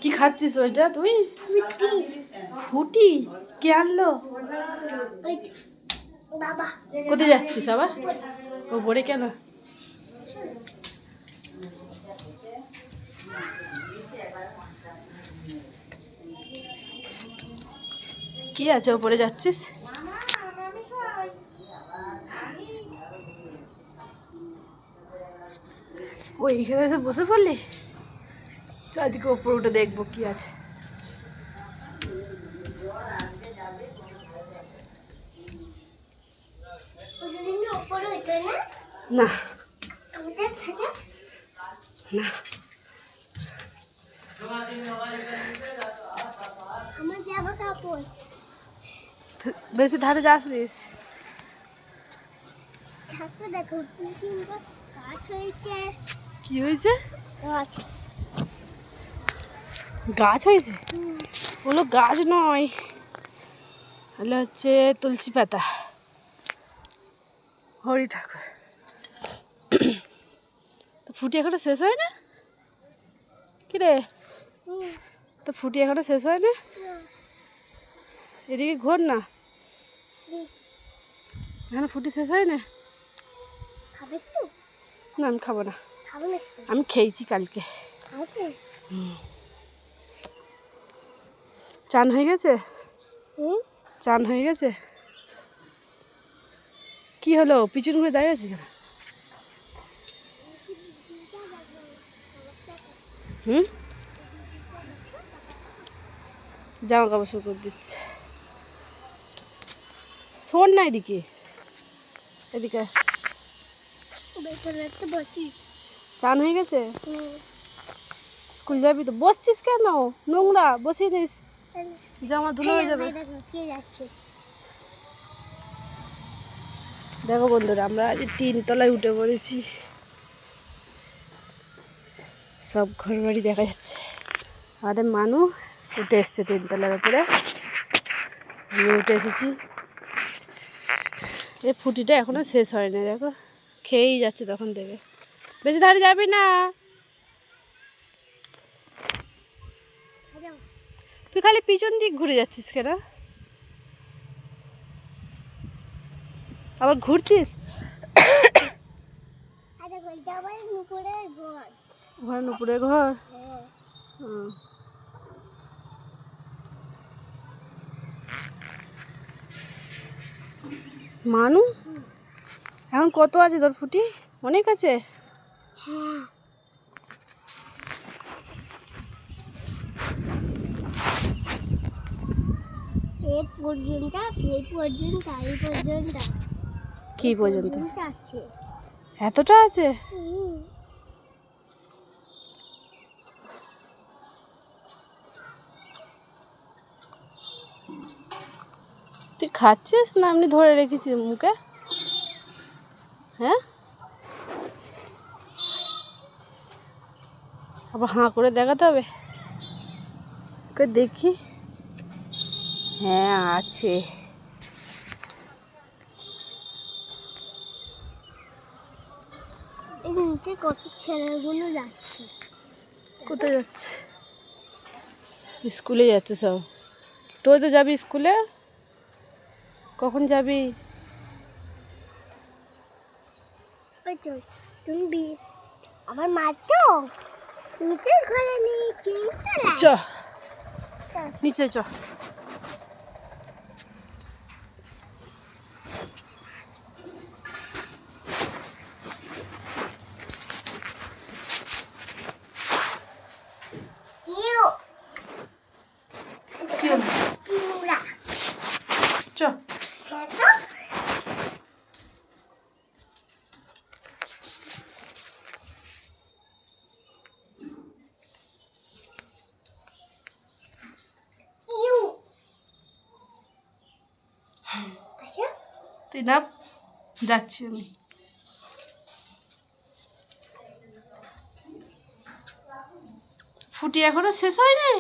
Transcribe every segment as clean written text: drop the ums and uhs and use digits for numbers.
কি খাচ্ছিস ওইটা তুই? ফুটি কে আনলো? বাবা কোথায় যাচ্ছিস আবার? ওপরে কেন? কি আছে ওপরে যাচ্ছিস? ওই এখানে এসে বসে পড়লি? চারদিকে ওপরে উঠে দেখবো কি আছে। না না বেশি ধারে যাস নিস। দেখো কি সুন্দর গাছ হয়েছে। কি হয়েছে? গাছ হয়েছে? ওগুলো গাছ নয়, তাহলে হচ্ছে তুলসী পাতা। হরি ঠাকুর। তো ফুটি এখনো শেষ হয় না? কি রে, তো ফুটি এখনো শেষ হয় না? এদিকে ঘোর না, এখনো ফুটি শেষ হয় না। খাবে তো? না আমি খাবো না, খাবে না? আমি খেয়েছি কালকে। চান হয়ে গেছে? চান হয়ে গেছে? কি হলো পিছন ঘুরে দাঁড়িয়ে আছিস কেন? জামা কাপড় শুকোতে দিচ্ছে। শোন না এদিকে, এদিকে বসি। চান হয়ে গেছে? স্কুল যাবি তো? বসছিস কেন? নোংরা বসিয়ে দিস, জামা ধুলো হয়ে যাবে। দেখো বন্ধুরা, আমরা আজ 3 তলায় উঠে পড়েছি। সব ঘর বাড়ি দেখা যাচ্ছে। আমাদের মানু উঠে এসছে 3 তলার উপরে, আমি উঠে এসেছি। এই ফুটিটা এখনো শেষ হয়নি, দেখো খেয়েই যাচ্ছে তখন থেকে। বেশি ধারে যাবি না। তুই খালি পিছন দিক ঘুরে যাচ্ছিস কেন? আবার ঘুরছিস? ঘর নুপুরে ঘর। মানু এখন কত আছে তোর ফুটি? অনেক আছে। এই পর্যন্ত, সেই পর্যন্ত, এই পর্যন্ত। কি পর্যন্ত আছে? এতটা আছে? তুই খাচ্ছিস না এমনি ধরে রেখেছিস মুখে? হ্যাঁ, আবার হাঁ করে দেখাতে হবে। দেখি, হ্যাঁ আছে। এই নিচে কত ছেলেগুলো যাচ্ছে। কোথায় যাচ্ছে? স্কুলে যাচ্ছে সব। তুই তো যাবি স্কুলে? কখন যাবি? ওই তো তুমি আমার মা তো নিচের ঘরে নেই, চ নিচে চ। চ তুই না, যাচ্ছি আমি। ফুটি এখনো শেষ হয়নি?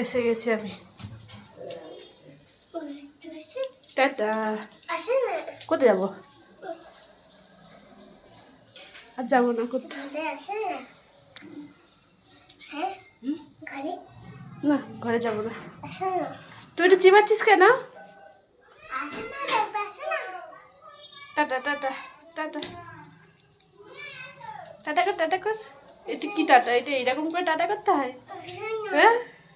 এসে গেছি আমি। টাটা। আসে না কোথায় যাবো? আর যাবো না কোথাও। ঘরে আসে না হ্যাঁ ঘরে না ঘরে যাবো না। আসে না তুই একটু চিবাচ্ছিস কেন? আসে না বাবা আসে না টাটা টাটা টাটা টাটা কর টাটা কর। এটা কি টাটা? এটা এইরকম করে টাটা করতে হয়? আসে না হ্যাঁ